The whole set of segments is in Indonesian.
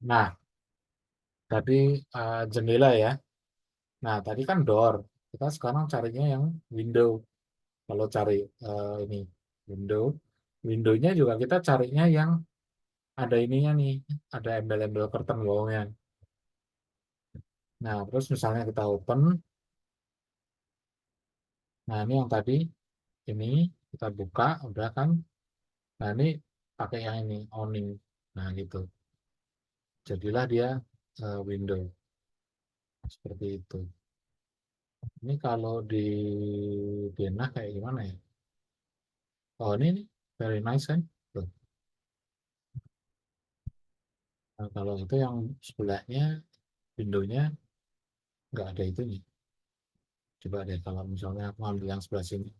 Nah, tadi jendela ya. Nah, tadi kan door. Kita sekarang carinya yang window. Kalau cari ini window, windownya juga kita carinya yang ada ininya nih, ada embel-embel curtain wall-nya. Nah, terus misalnya kita open, nah ini yang tadi, ini kita buka, udah kan. Nah, ini pakai yang ini, awning. Nah, gitu. Jadilah dia window, seperti itu. Ini kalau di denah kayak gimana ya? Oh, ini nih, very nice kan? Tuh. Nah, kalau itu yang sebelahnya, windownya nggak ada itunya. Coba deh kalau misalnya aku ambil yang sebelah sini.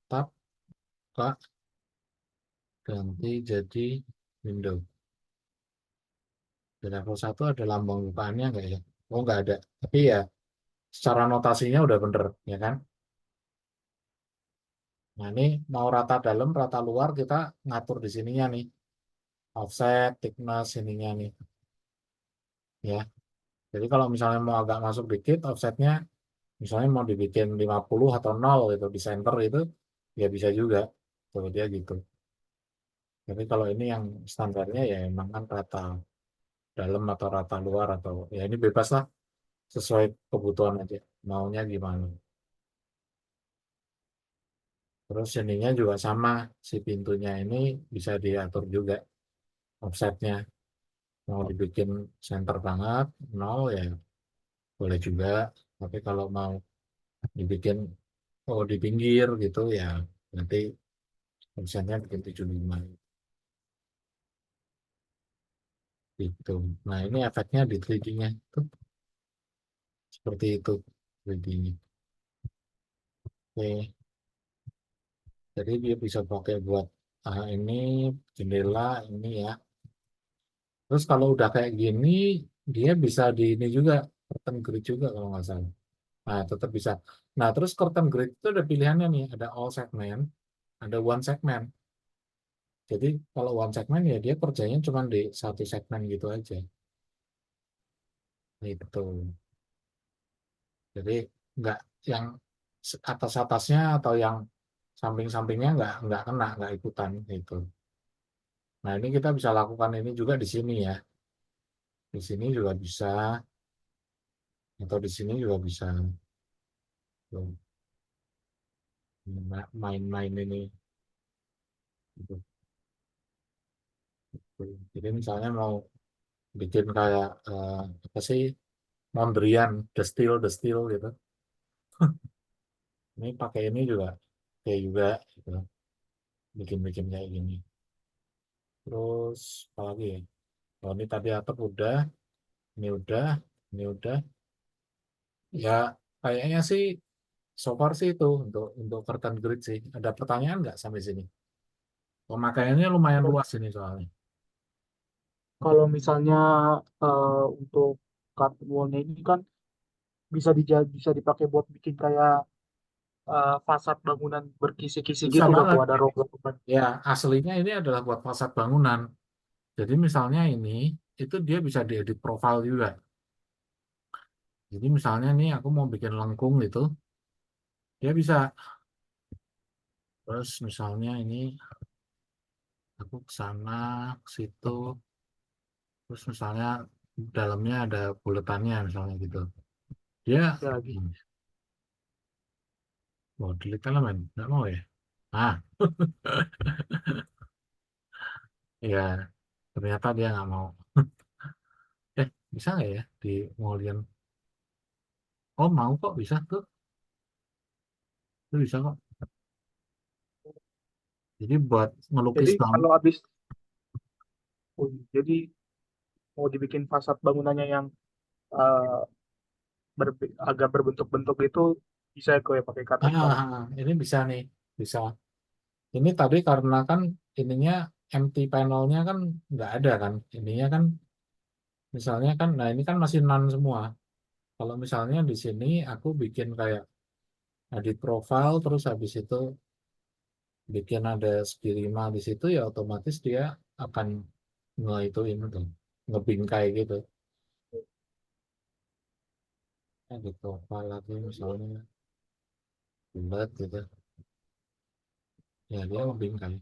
Tab, Kak, ganti jadi window. Di level 1 ada lambang bukaannya nggak ya? Oh, nggak ada. Tapi ya, secara notasinya udah bener, ya kan? Nah, ini mau rata dalam, rata luar, kita ngatur di sininya nih. Offset, thickness, ininya nih. Ya, jadi kalau misalnya mau agak masuk dikit, offsetnya misalnya mau dibikin 50 atau 0 gitu, di center itu, ya bisa juga. Tuh, dia gitu. Tapi kalau ini yang standarnya ya emang kan rata dalam atau rata luar atau ya ini bebas lah sesuai kebutuhan aja maunya gimana. Terus ininya juga sama, si pintunya ini bisa diatur juga offsetnya, mau dibikin center banget nol ya boleh juga, tapi kalau mau dibikin oh di pinggir gitu ya nanti offsetnya bikin 75 gitu. Nah, ini efeknya di 3D-nya tuh seperti itu 3D-nya. Oke, jadi dia bisa pakai buat ini jendela ini ya. Terus kalau udah kayak gini, dia bisa di ini juga, curtain grid juga kalau nggak salah. Nah, tetap bisa. Nah, terus curtain grid itu ada pilihannya nih, ada all segment, ada one segment. Jadi kalau one segment ya dia kerjanya cuma di satu segmen gitu aja. Gitu. Jadi nggak yang atas-atasnya atau yang samping-sampingnya nggak kena, nggak ikutan gitu. Nah, ini kita bisa lakukan ini juga di sini ya. Di sini juga bisa, atau di sini juga bisa. Tuh, main-main ini. Gitu. Jadi misalnya mau bikin kayak apa sih Mondrian, destil gitu. Ini pakai ini juga, kayak juga gitu. Bikin-bikin kayak gini. Terus apa lagi ya? Oh, ini tadi atap udah, ini udah, ini udah. Ya kayaknya sih so far sih itu untuk curtain grid sih. Ada pertanyaan nggak sampai sini? Pemakaiannya lumayan Kalau luas ini soalnya. kalau misalnya untuk carpet wall-nya ini kan bisa dipakai buat bikin kayak fasad bangunan berkisi-kisi Bisa gitu gak banget. tuh ada rongga-rongga. Ya, aslinya ini adalah buat fasad bangunan. Jadi misalnya ini, itu dia bisa diedit profile juga. Jadi misalnya nih aku mau bikin lengkung gitu, dia bisa. Terus misalnya ini aku ke sana, ke situ, terus misalnya dalamnya ada buletannya misalnya gitu. Dia Ya gitu. mau delete elemen, nggak mau ya? Ah, ya ternyata dia nggak mau. Bisa nggak ya di Molion? Oh mau kok bisa tuh, itu bisa kok. Jadi buat Jadi ngelukis bangun. kalau habis jadi mau dibikin fasad bangunannya yang eh, agak berbentuk-bentuk itu bisa kok ya pakai cut and carve. Ini bisa nih, bisa. Ini tadi karena kan ininya empty panelnya kan nggak ada kan, ininya kan misalnya kan, nah ini kan masih none semua. Kalau misalnya di sini aku bikin kayak edit profile, terus habis itu bikin ada segi 5 di situ ya otomatis dia akan nge-ituin tuh. ngebingkai gitu. Nah, gitu. Apalagi misalnya bulat gitu, ya dia ngebingkai.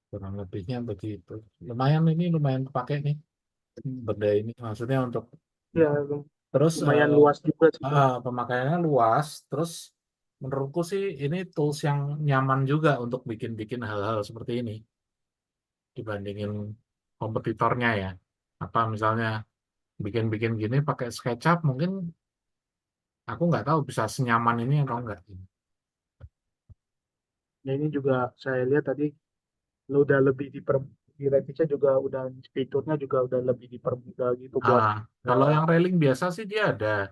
Kurang lebihnya begitu. Lumayan ini lumayan kepake nih benda ini. Maksudnya untuk Ya, terus lumayan luas juga sih Bang. pemakaiannya luas. Terus menurutku sih ini tools yang nyaman juga untuk bikin-bikin hal-hal seperti ini dibandingin kompetitornya ya. Apa misalnya bikin-bikin gini pakai SketchUp mungkin aku nggak tahu bisa senyaman ini atau enggak. Ya ini juga saya lihat tadi lu udah lebih di revisi juga udah fiturnya juga udah lebih dipermudah gitu buat Ah, kalau yang railing biasa sih dia ada.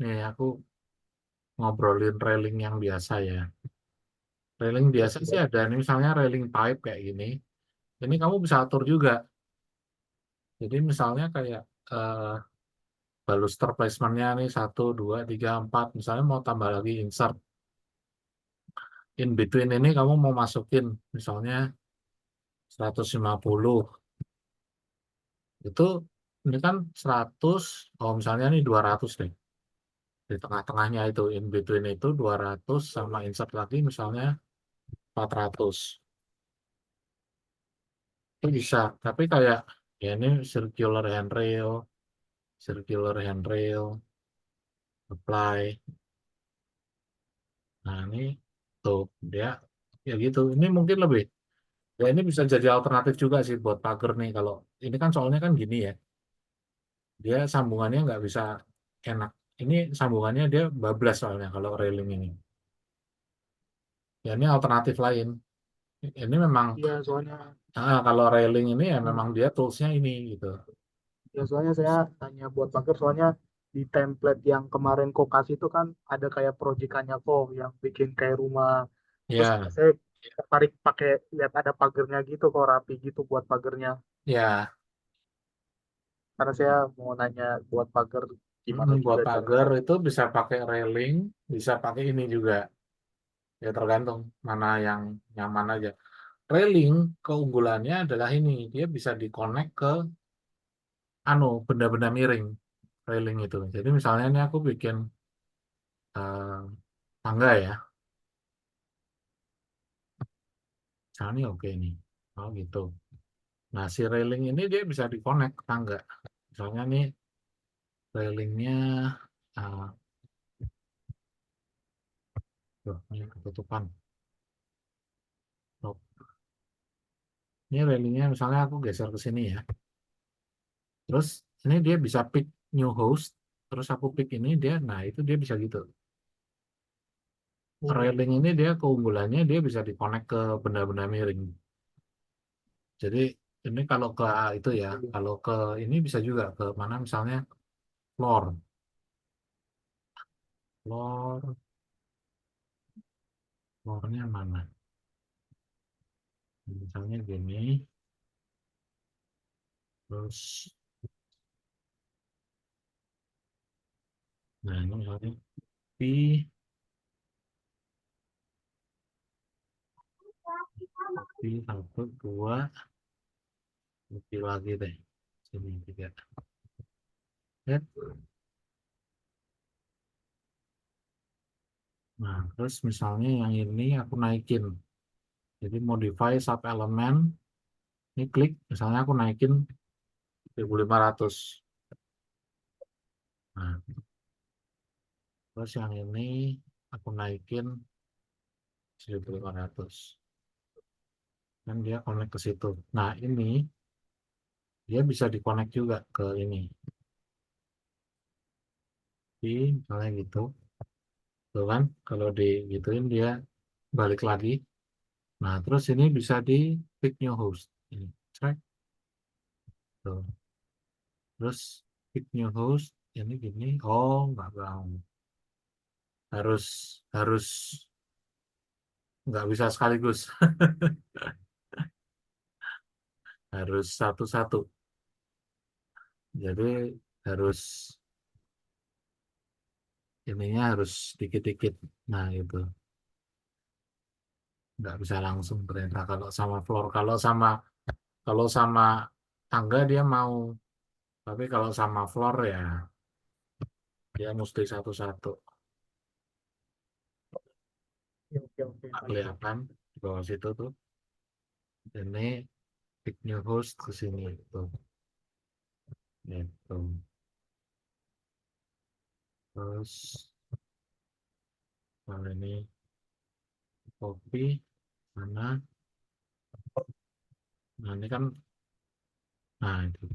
Nih aku ngobrolin railing yang biasa ya. Railing biasa sih ada. Ini misalnya railing pipe kayak gini. Ini kamu bisa atur juga. Jadi misalnya kayak eh, baluster placementnya nih satu, dua, tiga, empat. Misalnya mau tambah lagi insert. In between ini kamu mau masukin misalnya 150. Itu ini kan 100. Oh misalnya ini 200 deh. Di tengah-tengahnya itu in between itu 200 sama insert lagi misalnya 400. Itu bisa. Tapi kayak ya ini circular handrail, apply. Nah ini tuh dia ya gitu. Ini mungkin lebih ya ini bisa jadi alternatif juga sih buat pagar nih. Kalau ini kan soalnya kan gini ya, dia sambungannya nggak bisa enak. Ini sambungannya dia bablas soalnya kalau railing ini. Ya ini alternatif lain. Ini memang iya soalnya kalau railing ini ya hmm, memang dia toolsnya ini gitu. ya soalnya saya tanya buat pagar soalnya di template yang kemarin kok kasih itu kan ada kayak proyekannya kok yang bikin kayak rumah terus Ya, saya tertarik pakai lihat ada pagernya gitu kok rapi gitu buat pagernya ya. karena saya mau nanya buat pagar gimana Buat juga pagar caranya. itu bisa pakai railing, bisa pakai ini juga. Ya tergantung mana yang nyaman aja. Railing keunggulannya adalah ini, dia bisa dikonek ke benda-benda miring railing itu. Jadi misalnya ini aku bikin eh, tangga ya. Misalnya ini oke nih. Oh gitu. Nah, si railing ini dia bisa dikonek ke tangga. Misalnya nih railingnya uh, ini ketutupan. Oh, ini railingnya misalnya aku geser ke sini ya. Terus ini dia bisa pick new host. Terus aku pick ini dia, nah itu dia bisa gitu. Oh, Railing ini dia keunggulannya dia bisa dikonek ke benda-benda miring. Jadi ini kalau ke itu ya, oke. kalau ke ini bisa juga ke mana misalnya floor, floor, floornya mana? Misalnya gini, terus, nah ini misalnya P, satu, dua, P lagi deh, sini tiga. Ya. Nah terus misalnya yang ini aku naikin, jadi modify sub element, ini klik, misalnya aku naikin 1500. Nah, terus yang ini aku naikin 1500. Dan dia connect ke situ. Nah, ini dia bisa dikonek juga ke ini. Di misalnya gitu. Tuh kan, kalau digituin dia balik lagi. Nah, terus ini bisa di pick new host. Ini, cek. Tuh. Terus pick new host. Ini gini. Oh, nggak mau. Harus harus nggak bisa sekaligus. Harus satu-satu. Jadi harus ininya harus dikit-dikit. Nah, itu. nggak bisa langsung perintah kalau sama floor. Kalau sama tangga dia mau, tapi kalau sama floor ya dia mesti satu-satu. Oke, oke, oke, Nggak baik, baik. kelihatan di bawah situ tuh. Ini pick new host ke sini tuh. Gitu. Terus kalau ini copy mana? Nah ini kan, nah itu.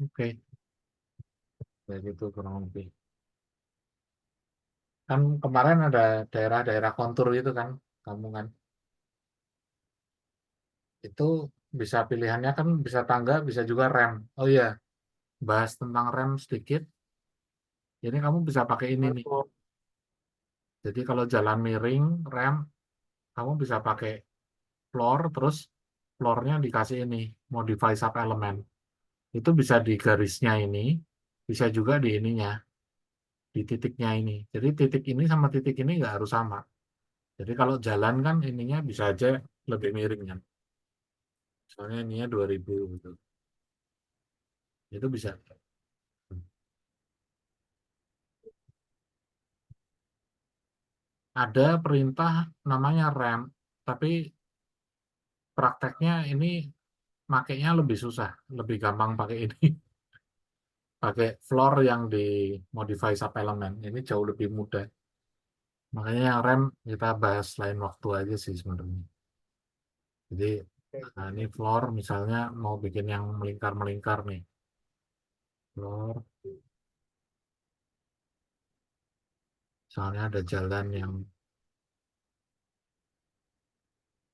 Oke, kayak gitu kurang lebih. Kan kemarin ada daerah-daerah kontur itu kan, kamu kan. Itu bisa pilihannya kan bisa tangga, bisa juga rem. Oh iya, bahas tentang rem sedikit. Jadi kamu bisa pakai ini Gimana nih. kok? Jadi kalau jalan miring, rem, kamu bisa pakai floor, terus floornya dikasih ini, modify sub element. Itu bisa di garisnya ini, bisa juga di ininya, di titiknya ini. Jadi titik ini sama titik ini nggak harus sama. Jadi kalau jalan kan ininya bisa aja lebih miring kan. Soalnya ininya 2000 gitu. Itu bisa. Ada perintah namanya rem, tapi prakteknya ini makainya lebih susah, lebih gampang pakai ini, pakai floor yang di modify sub element. Ini jauh lebih mudah. Makanya yang rem kita bahas lain waktu aja sih sebenarnya. Jadi Oke, nah ini oke. floor misalnya mau bikin yang melingkar-melingkar nih. Floor, misalnya ada jalan yang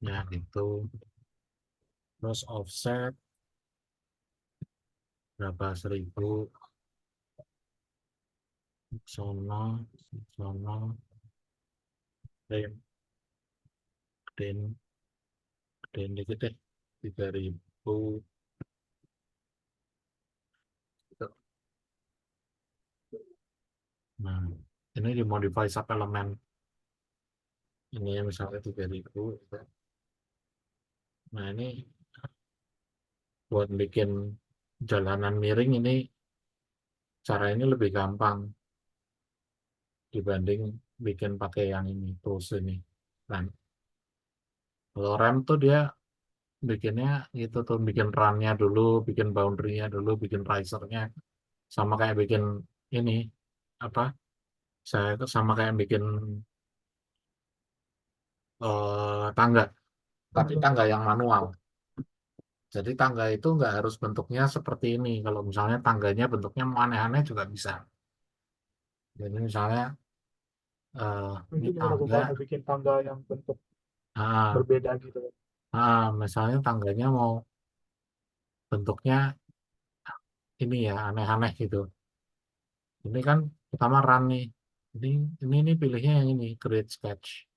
ya gitu. Terus offset berapa 1000, sono, sono, gedein, gedein, gedein dikit deh, 3000 gitu. Nah, ini dimodify sub elemen. Ini ya misalnya 3000 gitu. Nah, ini buat bikin jalanan miring ini cara ini lebih gampang dibanding bikin pakai yang ini tools ini. Kan. Kalau rem tuh dia bikinnya gitu tuh, bikin run-nya dulu, bikin boundary-nya dulu, bikin riser-nya. Sama kayak bikin ini, apa, saya sama kayak bikin tangga, tapi tangga yang manual. Jadi tangga itu nggak harus bentuknya seperti ini. Kalau misalnya tangganya bentuknya mau aneh-aneh juga bisa. Jadi misalnya ini Itu gimana kok tangga, kalau mau bikin tangga yang bentuk ah, berbeda gitu? misalnya tangganya mau bentuknya ini ya aneh-aneh gitu. Ini kan pertama run nih. Ini ini pilihnya yang ini create sketch.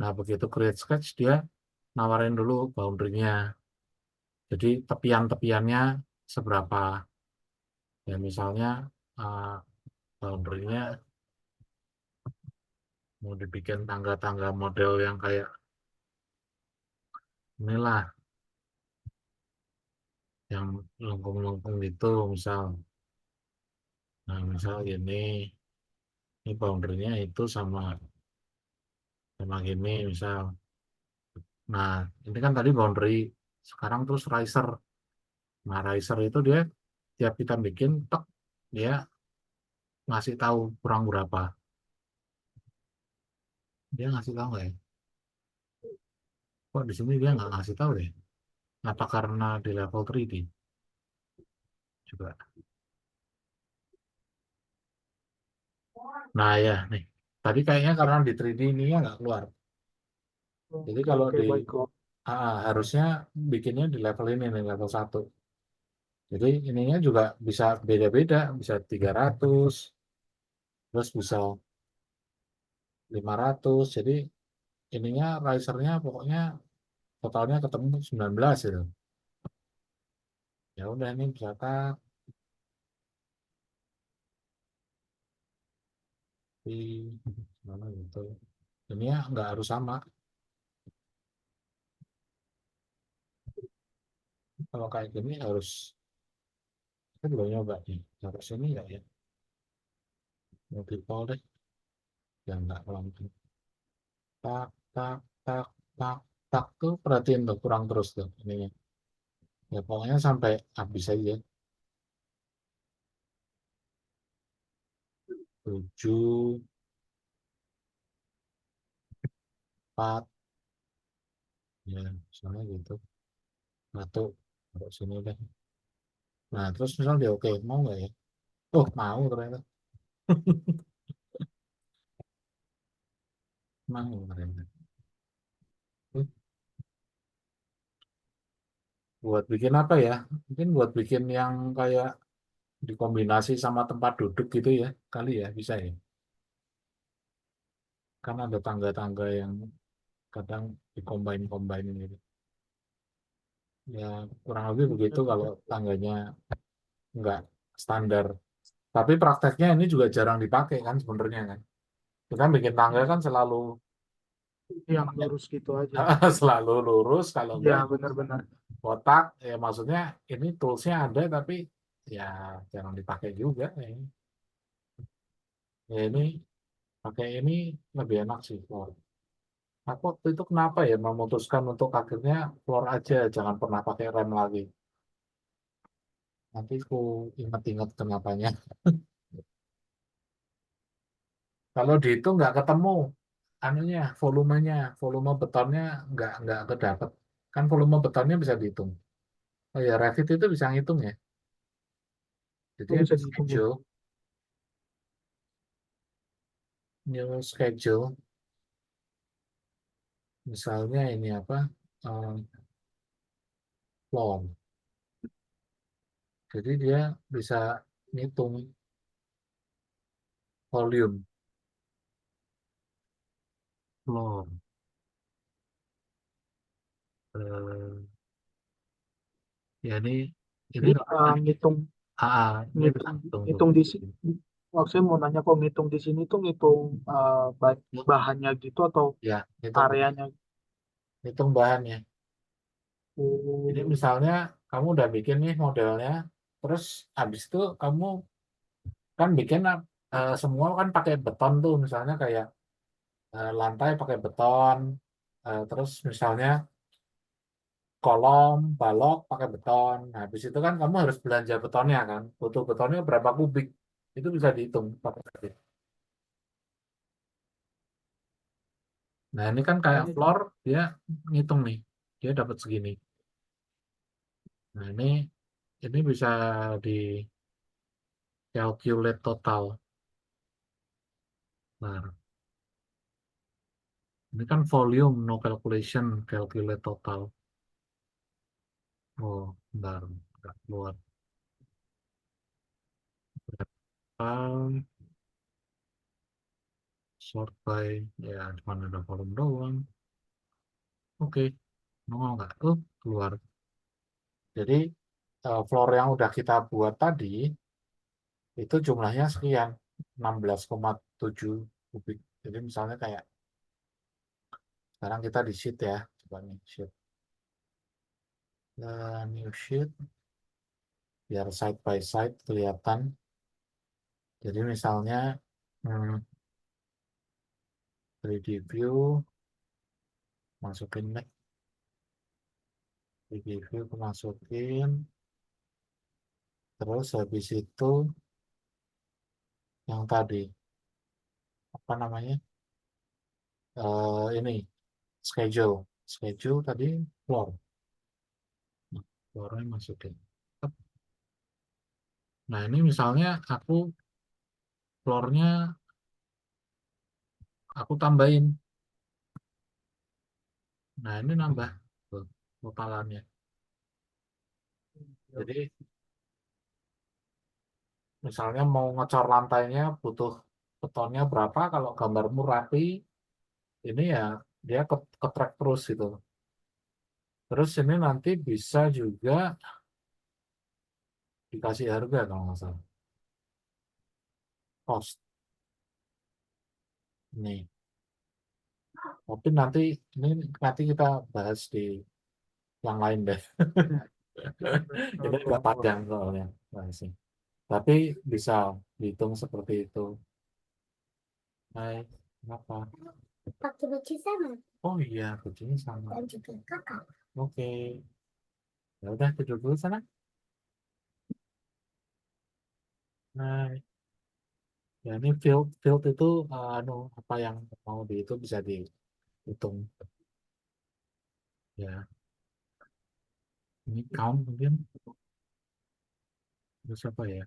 Nah begitu create sketch dia nawarin dulu boundary-nya. Jadi tepian-tepiannya seberapa. Ya misalnya uh, boundary-nya mau dibikin tangga-tangga model yang kayak inilah, yang lengkung-lengkung gitu misal. Nah misal gini, ini boundary-nya itu sama sama gini misal. Nah ini kan tadi boundary, sekarang terus riser. Nah riser itu dia tiap kita bikin, tek, dia ngasih tahu kurang berapa. Dia ngasih tahu nggak ya? Kok di sini dia nggak ngasih tahu deh? Apa karena di level 3D juga? Nah ya nih, tadi kayaknya karena di 3D ini ya nggak keluar. Jadi Oke, kalau oke, di baik kok. harusnya bikinnya di level ini nih, level 1. Jadi ininya juga bisa beda-beda, bisa 300, terus bisa 500. Jadi ininya risernya pokoknya totalnya ketemu 19 itu. Ya udah ini misalkan di mana gitu. Ini ya nggak harus sama. Kalau kayak gini harus, kita belum nyoba nih. Harus ini nggak ya? Multiple deh. Ya nggak langsung. Tak, tak, tak, tak, tak tuh perhatiin tuh kurang terus tuh ininya. Ya pokoknya sampai habis aja. 7, 4, ya misalnya gitu. Satu, taruh sini deh. Nah terus misal dia oke, mau nggak ya? Oh mau ternyata. Mau ternyata. Hmm, Buat bikin apa ya? Mungkin buat bikin yang kayak dikombinasi sama tempat duduk gitu ya. Kali ya, bisa ya. Kan ada tangga-tangga yang kadang dikombain-kombain gitu. Ya kurang lebih begitu kalau tangganya nggak standar. Tapi prakteknya ini juga jarang dipakai kan sebenarnya kan. Kita kan bikin tangga kan selalu yang lurus gitu aja. selalu lurus, kalau Ya enggak benar-benar. kotak. Ya maksudnya ini toolsnya ada tapi ya jarang dipakai juga. Ya ini pakai ini lebih enak sih floor. Aku waktu itu kenapa ya memutuskan untuk akhirnya floor aja, jangan pernah pakai rem lagi. Nanti aku ingat-ingat kenapanya. Kalau dihitung nggak ketemu anunya, volumenya, volume betonnya nggak kedapat. Kan volume betonnya bisa dihitung. Oh ya, Revit itu bisa ngitung ya. Jadi Oh, ada bisa dihitung ya. new schedule. Misalnya ini apa? eh, Floor. Jadi dia bisa ngitung volume floor. Eh, ya ini Jadi namanya ngitung ini bisa ngitung ngitung tuh. ngitung di sini. Maksudnya mau nanya kok ngitung di sini tuh ngitung bahannya gitu atau Ya, hitung areanya? hitung bahannya. Jadi Oh, misalnya kamu udah bikin nih modelnya, terus habis itu kamu kan bikin semua kan pakai beton tuh, misalnya kayak lantai pakai beton, terus misalnya kolom, balok pakai beton. Nah, habis itu kan kamu harus belanja betonnya kan, butuh betonnya berapa kubik, itu bisa dihitung pakai Revit. Nah, ini kan kayak makanya floor, dia ngitung nih, dia dapat segini. Nah, ini bisa di calculate total. Nah, ini kan volume, no calculation, calculate total. Oh, bentar, nggak keluar. Berapa, sort by, ya cuma ada volume doang. Oke, nongol nggak? Keluar. Jadi, floor yang udah kita buat tadi, itu jumlahnya sekian, 16,7 kubik. Jadi misalnya kayak, sekarang kita di sheet ya, coba nih, sheet. New sheet, biar side by side kelihatan. Jadi misalnya, hmm, 3D view, masukin deh. 3D view aku masukin. Terus habis itu, yang tadi, apa namanya? Ini, schedule. Schedule tadi, floor. Nah, floornya masukin. Nah, ini misalnya floornya aku tambahin. Nah, ini nambah tuh, totalannya. Jadi, misalnya mau ngecor lantainya butuh betonnya berapa, kalau gambarmu rapi, ini ya dia ke-track terus gitu. Terus ini nanti bisa juga dikasih harga kalau nggak salah. Cost. Nih. Tapi nanti kita bahas di yang lain deh. Ini agak Oh, panjang soalnya bahasnya. Tapi bisa dihitung seperti itu. Hai, apa? Pakai baju sama. Oh iya, bajunya sama. Dan juga kakak. Oke, ya udah tidur dulu sana. Hai. Ya ini field field itu apa yang mau di itu bisa dihitung ya. Ini count mungkin terus apa ya?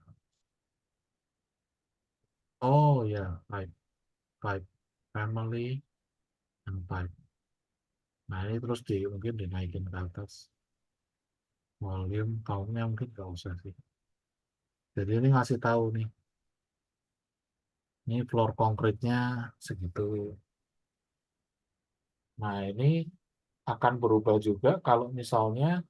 Oh ya, five five family and five. Nah ini terus mungkin dinaikin ke atas. Volume countnya mungkin nggak usah sih. Jadi ini ngasih tahu nih. Ini floor konkretnya segitu. Nah ini akan berubah juga kalau misalnya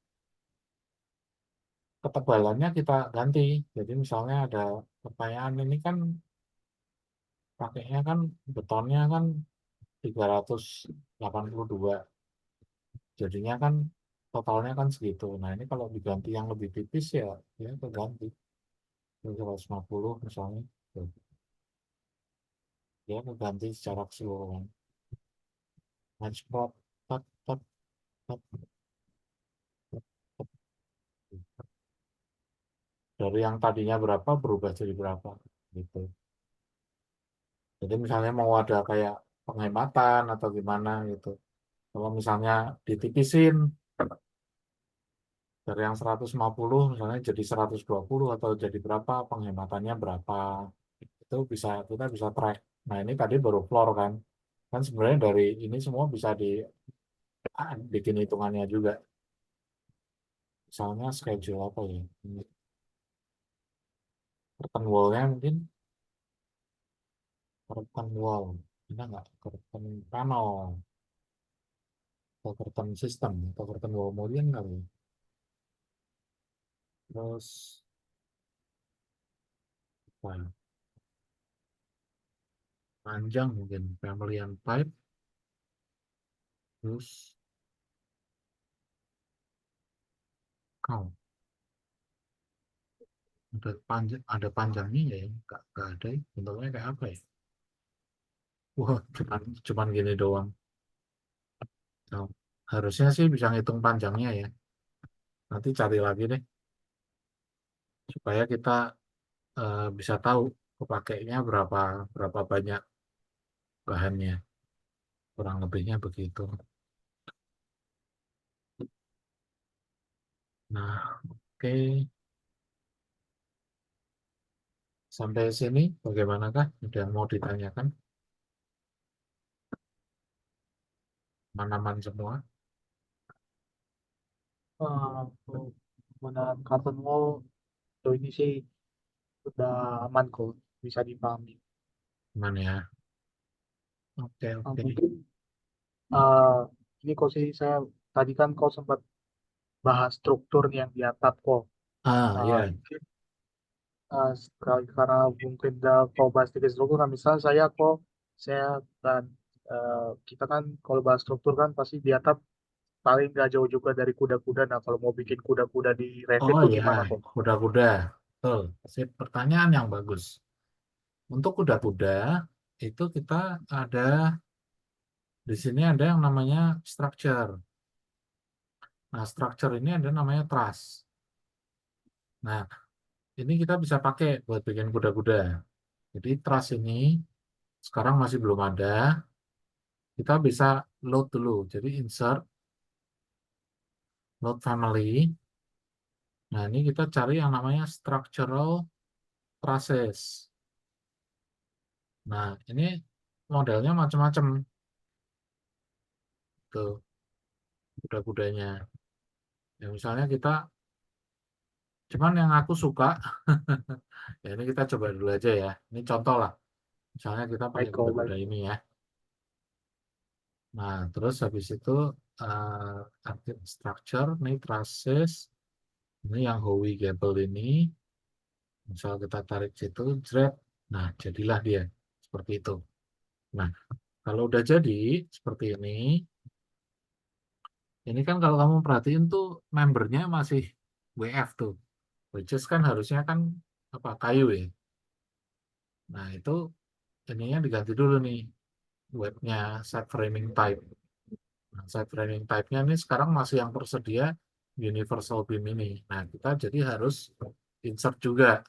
ketebalannya kita ganti. Jadi misalnya ada pertanyaan ini kan pakainya kan betonnya kan 382, jadinya kan totalnya kan segitu. Nah ini kalau diganti yang lebih tipis ya keganti 150 misalnya. Tuh, dia keganti secara keseluruhan. Match plot, tat, tat, tat, tat. Dari yang tadinya berapa berubah jadi berapa gitu. Jadi misalnya mau ada kayak penghematan atau gimana gitu. Kalau misalnya ditipisin dari yang 150 misalnya jadi 120 atau jadi berapa, penghematannya berapa, itu kita bisa track. Nah ini tadi baru floor kan, kan sebenarnya dari ini semua bisa bikin hitungannya juga. Misalnya schedule apa ya, curtain wall-nya mungkin, curtain wall ini nggak, curtain panel atau curtain system atau curtain wall mungkin kali ya. Terus apa ya? Panjang mungkin family and pipe. Terus count, ada panjangnya ya, nggak ada ya. Bentuknya kayak apa ya. Wah, cuman gini doang. Nah, harusnya sih bisa ngitung panjangnya ya. Nanti cari lagi deh, supaya kita bisa tahu kepakainya berapa berapa banyak bahannya. Kurang lebihnya begitu. Nah, oke. Sampai sini bagaimanakah? Ada yang mau ditanyakan? Aman-aman semua? untuk menggunakan curtain wall, so ini sih udah aman kok, bisa dipahami. Aman ya? Oke, oke. Mungkin eh, ini kok sih saya tadi kan kau sempat bahas struktur yang di atap kok. Ah, ya. Mungkin karena mungkin udah kau bahas tiga struktur, nah misalnya saya dan kita kan kalau bahas struktur kan pasti di atap paling nggak jauh juga dari kuda-kuda. Nah kalau mau bikin kuda-kuda di Revit Oh tuh ya, gimana kok? kuda-kuda. Betul. Sip, pertanyaan yang bagus. Untuk kuda-kuda itu kita ada di sini ada yang namanya structure. Nah, structure ini ada namanya truss. Nah, ini kita bisa pakai buat bikin kuda-kuda. Jadi truss ini sekarang masih belum ada. Kita bisa load dulu. Jadi insert, load family. Nah, ini kita cari yang namanya structural trusses. Nah, ini modelnya macam-macam tuh kuda-kudanya. Ya, misalnya cuman yang aku suka, ya ini kita coba dulu aja ya. Ini contoh lah. Misalnya kita pakai Baik kok, baik. kuda-kuda ini ya. Nah, terus habis itu structure, nih trusses, ini yang Howe Gable ini. Misal kita tarik situ, jret. Nah, jadilah dia seperti itu. Nah, Kalau udah jadi seperti ini kan kalau kamu perhatiin tuh membernya masih WF tuh, which is kan harusnya kan apa kayu ya. Nah itu ininya diganti dulu nih webnya set framing type. Nah, set framing type-nya ini sekarang masih yang tersedia universal beam ini. Nah kita jadi harus insert juga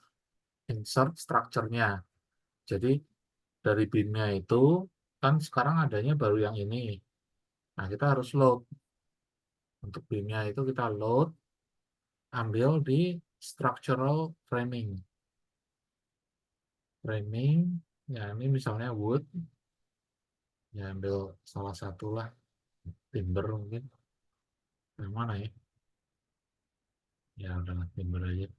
insert structure-nya. Jadi dari beam-nya itu kan sekarang adanya baru yang ini. Nah kita harus load untuk beam-nya itu kita load ambil di structural framing. Framing, ya ini misalnya wood, ya ambil salah satu lah, timber mungkin. Yang mana ya? Ya udah timber aja.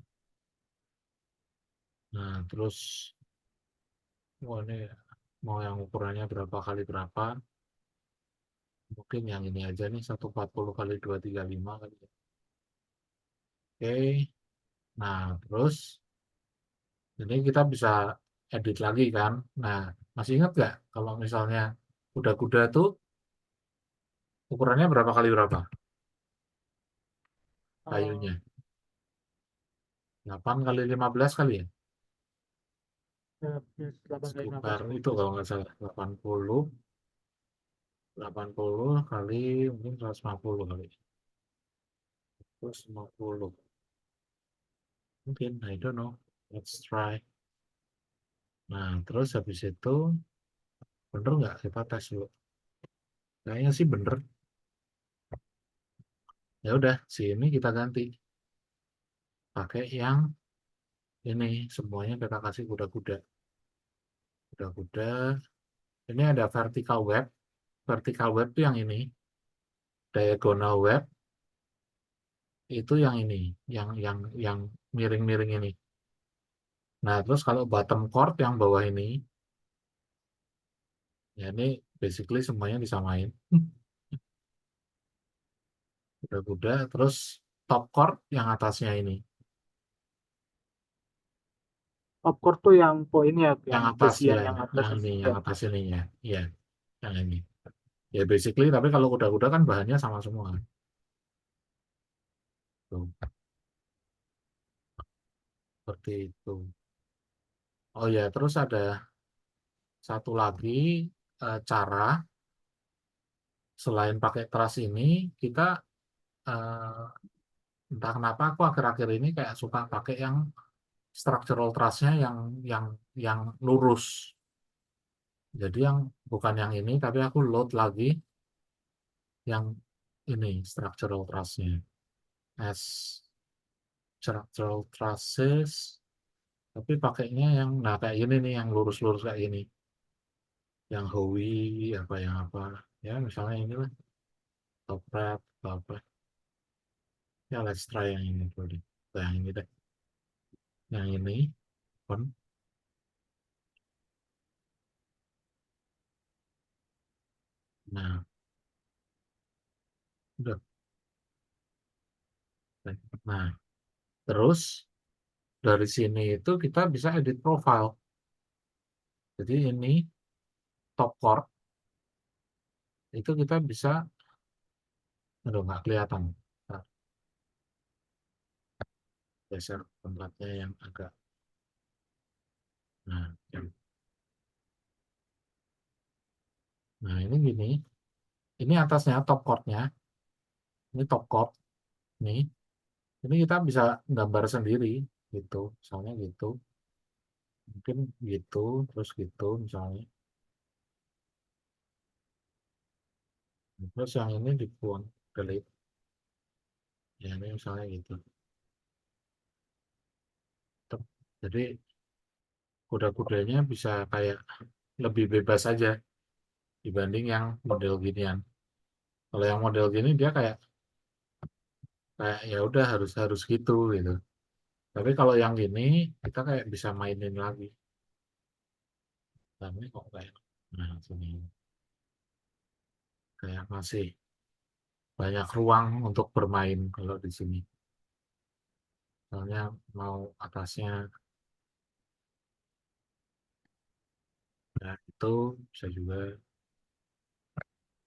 Nah terus, oh ini mau yang ukurannya berapa kali berapa? Mungkin yang ini aja nih, 140 kali 235 kali ya. Oke, nah terus ini kita bisa edit lagi kan. Nah, masih ingat nggak kalau misalnya kuda-kuda tuh ukurannya berapa kali berapa Eh, kayunya? 8 kali 15 kali ya? ya, ya, 8 kali 15 Sekitar kalau itu nggak kalau salah. nggak salah. 80 kali mungkin 150 kali. 150. Mungkin, I don't know. Let's try. Nah, terus habis itu, bener nggak? Kita tes dulu. Kayaknya sih bener. Ya udah, sini kita ganti. Pakai yang ini. Semuanya kita kasih kuda-kuda. Kuda-kuda. Ini ada vertical web. Vertical web itu yang ini. Diagonal web itu yang ini. Yang miring-miring ini. Nah, terus kalau bottom chord yang bawah ini, ya ini basically semuanya disamain. Kuda-kuda, terus top chord yang atasnya ini. Top core tuh yang poinnya, Yang yang atas besian ya, yang atas. yang Ya. atas ininya. Iya, yang ini. Ya basically, tapi kalau kuda-kuda kan bahannya sama semua. Tuh, seperti itu. Oh ya, terus ada satu lagi cara selain pakai truss ini, kita eh, entah kenapa aku akhir-akhir ini kayak suka pakai yang structural truss-nya yang yang lurus. Jadi yang bukan yang ini, tapi aku load lagi yang ini structural truss-nya. As structural trusses, tapi pakainya yang nah kayak ini nih, yang lurus-lurus kayak ini, yang Howie apa yang apa, ya misalnya inilah top wrap atau apa. Ya let's try yang ini dulu deh. Yang ini deh, yang ini pun. Nah udah. Nah terus dari sini itu kita bisa edit profile. Jadi ini top chord itu kita bisa, aduh nggak kelihatan. Nah, geser tempatnya yang agak, nah, nah ini gini, ini atasnya top chordnya, ini top chord, nih, ini kita bisa gambar sendiri, gitu, misalnya gitu, mungkin gitu, terus gitu, misalnya, terus yang ini dibuang, delete, ya ini misalnya gitu. Jadi kuda-kudanya bisa kayak lebih bebas aja dibanding yang model ginian. Kalau yang model gini dia kayak kayak ya udah harus harus gitu gitu. Tapi kalau yang gini kita kayak bisa mainin lagi. Tapi kok kayak nah sini kayak masih banyak ruang untuk bermain kalau di sini. Soalnya mau atasnya ya itu bisa juga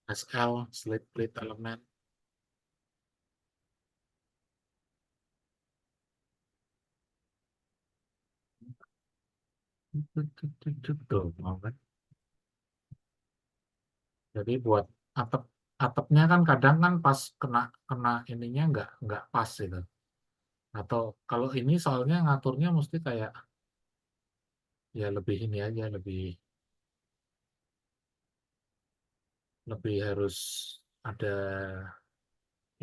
SL, slate plate element. Tuh, mau kan? Jadi buat atap atapnya kan kadang kan pas kena kena ininya nggak pas gitu. Atau kalau ini soalnya ngaturnya mesti kayak ya lebih ini aja lebih lebih harus ada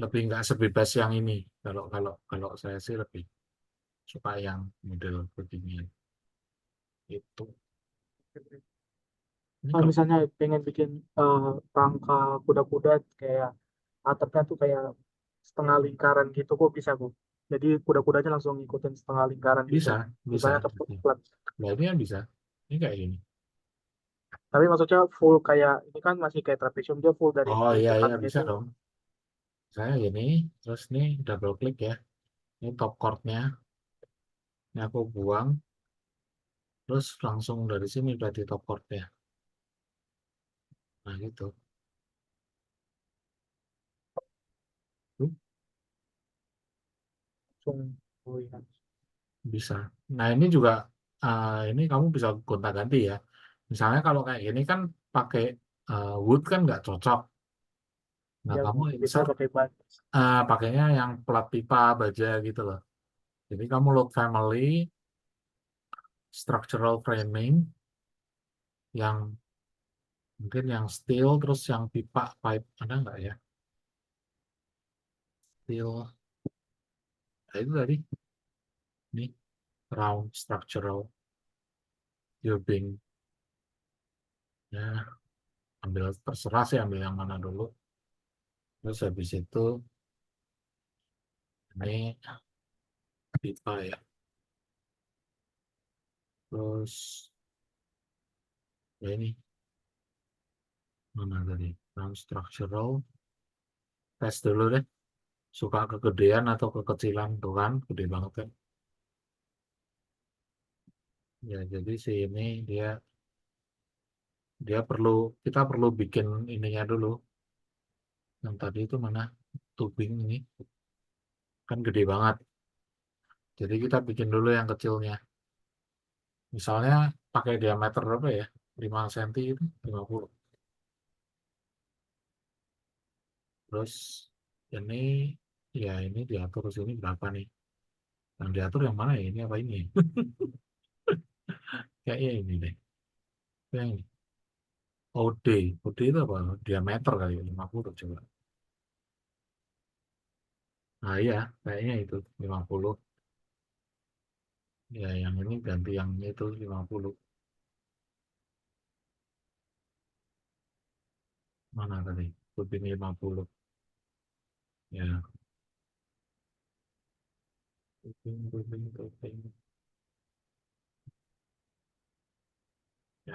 lebih nggak sebebas yang ini. Kalau kalau kalau saya sih lebih suka yang model begini itu. Ini Kalau kalau misalnya pengen bikin rangka kuda-kuda kayak atapnya tuh kayak setengah lingkaran gitu kok bisa kok. Jadi kuda-kudanya langsung ngikutin setengah lingkaran gitu. bisa bisa. Misalnya tepat. Nah ini kan bisa. Ini kayak gini. Tapi maksudnya full kayak ini kan masih kayak trapesium dia full dari Oh iya iya dekatnya bisa itu dong. Saya gini, terus nih double klik ya. Ini top chordnya. Ini aku buang, terus langsung dari sini berarti top chordnya. Nah gitu. Tuh, langsung. Oh iya. bisa. Nah ini juga ini kamu bisa gonta-ganti ya. Misalnya kalau kayak gini kan pakai wood kan nggak cocok. Nah Ya kamu bisa insert pakai ban. pakainya yang plat pipa baja gitu loh. Jadi kamu load family, structural framing, yang mungkin yang steel, terus yang pipa pipe ada nggak ya? Steel, nah, itu tadi nih round structural tubing. Ya ambil terserah sih ambil yang mana dulu. Terus habis itu ini pipa ya. Terus ya ini mana tadi? Round structural. Tes dulu deh. Suka kegedean atau kekecilan tuh kan? Gede banget kan? Ya jadi sih ini dia dia perlu kita perlu bikin ininya dulu. Yang tadi itu mana? Tubing ini kan gede banget. Jadi kita bikin dulu yang kecilnya. Misalnya pakai diameter berapa ya? 5 cm itu 50. Terus ini ya ini diatur sini berapa nih? Yang diatur yang mana ya? Ini apa ini? Kayaknya ini deh. Yang ini. OD. OD itu apa? Diameter kali ya, 50 coba. Nah iya, kayaknya itu 50. Ya yang ini ganti yang itu 50. Mana tadi? Tubing 50. Ya, tubing. Ya,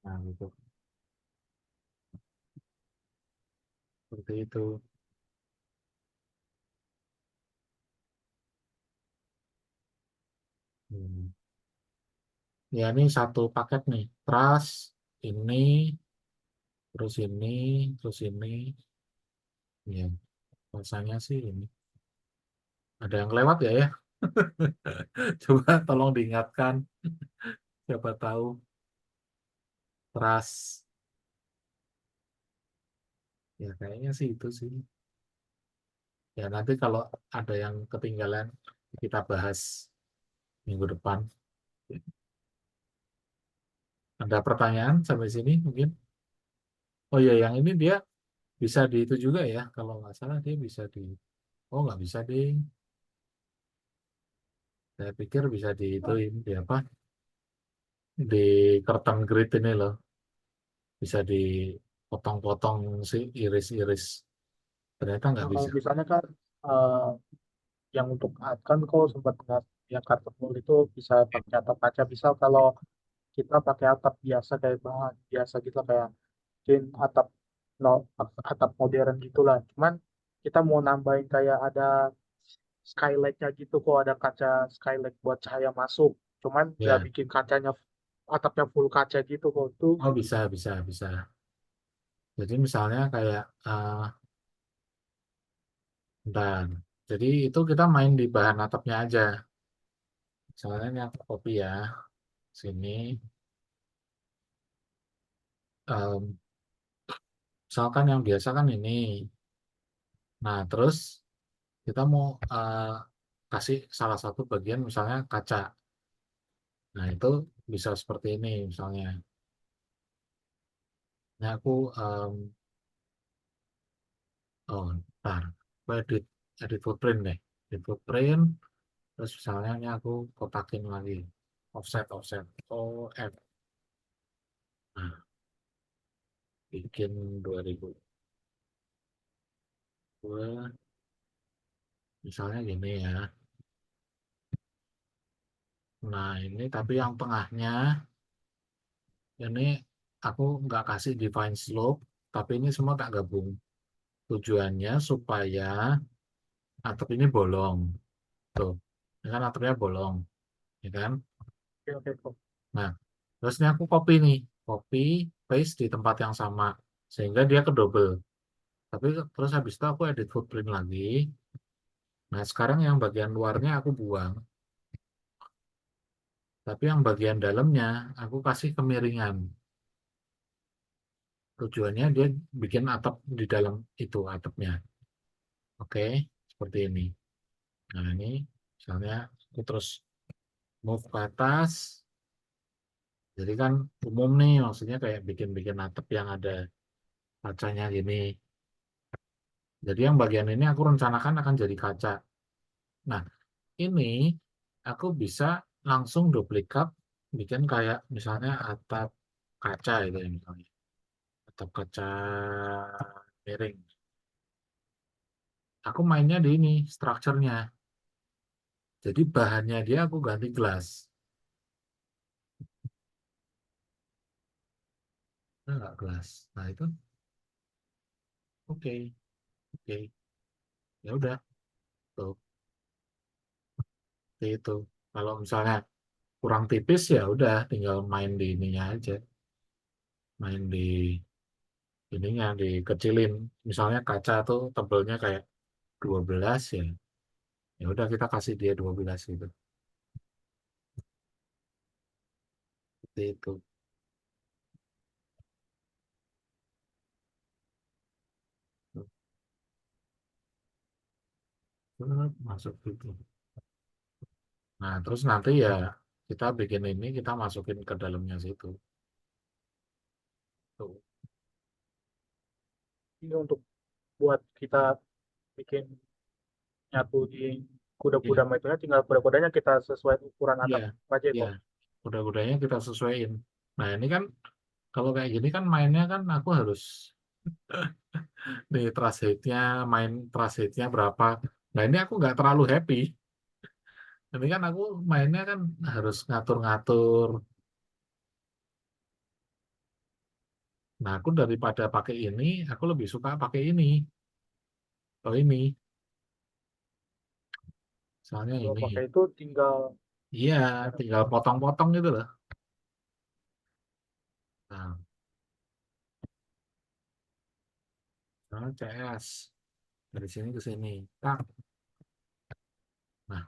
nah itu. Seperti itu. Hmm. Ya ini satu paket nih. Trust, ini, terus ini, terus ini. Ya, rasanya sih ini. Ada yang lewat ya ya? Coba tolong diingatkan. Siapa tahu. Trust. Ya kayaknya sih itu sih. Ya nanti kalau ada yang ketinggalan, kita bahas minggu depan. Ada pertanyaan sampai sini mungkin? Oh iya, yang ini dia bisa di itu juga ya. Kalau nggak salah dia bisa di... Oh nggak bisa di... Saya pikir bisa di itu di apa? Di curtain grid ini loh. Bisa dipotong-potong sih, iris-iris. Ternyata nggak Nah, kalau bisa. misalnya kan eh, yang untuk kan kok sempat nggak yang karton itu bisa pakai atap kaca. Bisa kalau kita pakai atap biasa kayak bahan biasa gitu kayak mungkin atap no, atap modern gitulah. Cuman kita mau nambahin kayak ada skylight-nya gitu kok ada kaca skylight buat cahaya masuk. Cuman nggak Ya, bikin kacanya. atapnya full kaca gitu kok tuh. Oh, bisa, bisa, bisa. Jadi misalnya kayak, bentar. Jadi itu kita main di bahan atapnya aja. Misalnya ini aku copy ya, sini. Em, Misalkan yang biasa kan ini. Nah, terus kita mau kasih salah satu bagian misalnya kaca. Nah, itu bisa seperti ini misalnya. Ini aku, oh, ntar. Aku edit footprint deh. Edit footprint, terus misalnya ini aku kotakin lagi. Offset, offset. OF. Nah, bikin 2002. Misalnya gini ya. Nah, ini tapi yang tengahnya, ini aku nggak kasih define slope, tapi ini semua tak gabung. Tujuannya supaya atap ini bolong. Tuh, ini kan atapnya bolong, ya kan? Oke, oke kok. Nah, terus ini aku copy nih, copy paste di tempat yang sama, sehingga dia ke double. Tapi terus habis itu aku edit footprint lagi. Nah, sekarang yang bagian luarnya aku buang, tapi yang bagian dalamnya aku kasih kemiringan. Tujuannya dia bikin atap di dalam itu atapnya. Oke, seperti ini. Nah, ini misalnya aku terus move ke atas. Jadi kan umum nih, maksudnya kayak bikin-bikin atap yang ada kacanya gini. Jadi yang bagian ini aku rencanakan akan jadi kaca. Nah, ini aku bisa langsung duplikat, bikin kayak misalnya atap kaca itu ya misalnya. Atap kaca miring. Aku mainnya di ini, strukturnya. Jadi bahannya dia aku ganti gelas. Nah, nggak gelas. Nah, itu oke, oke. Ya udah, tuh, seperti itu. Kalau misalnya kurang tipis ya udah tinggal main di ininya aja. Main di ininya dikecilin. Misalnya kaca tuh tebelnya kayak 12 ya. Ya udah kita kasih dia 12 gitu. Seperti itu. Masuk gitu. Nah, terus nanti ya kita bikin ini kita masukin ke dalamnya situ. Tuh. Ini untuk buat kita bikin nyatu di kuda-kuda Iya, itu tinggal kuda-kudanya kita sesuai ukuran iya, atap aja iya. kok. Kuda-kudanya kita sesuaiin. Nah, ini kan kalau kayak gini kan mainnya kan aku harus nih trust rate-nya, main trust rate-nya berapa. Nah, ini aku nggak terlalu happy. Ini kan aku mainnya kan harus ngatur-ngatur. Nah, aku daripada pakai ini, aku lebih suka pakai ini. Oh ini, soalnya Kalau ini. pakai itu tinggal Iya, cara tinggal potong-potong gitu loh. Nah, soalnya CS dari sini ke sini. Tak. Nah,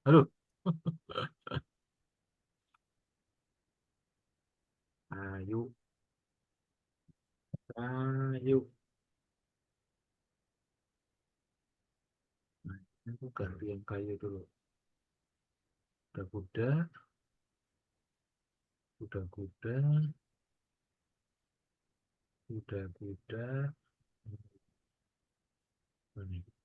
aduh. Ayo, ayo. Nah, ini aku ganti yang kayu dulu. Kuda-kuda, kuda-kuda, kuda-kuda. Ini.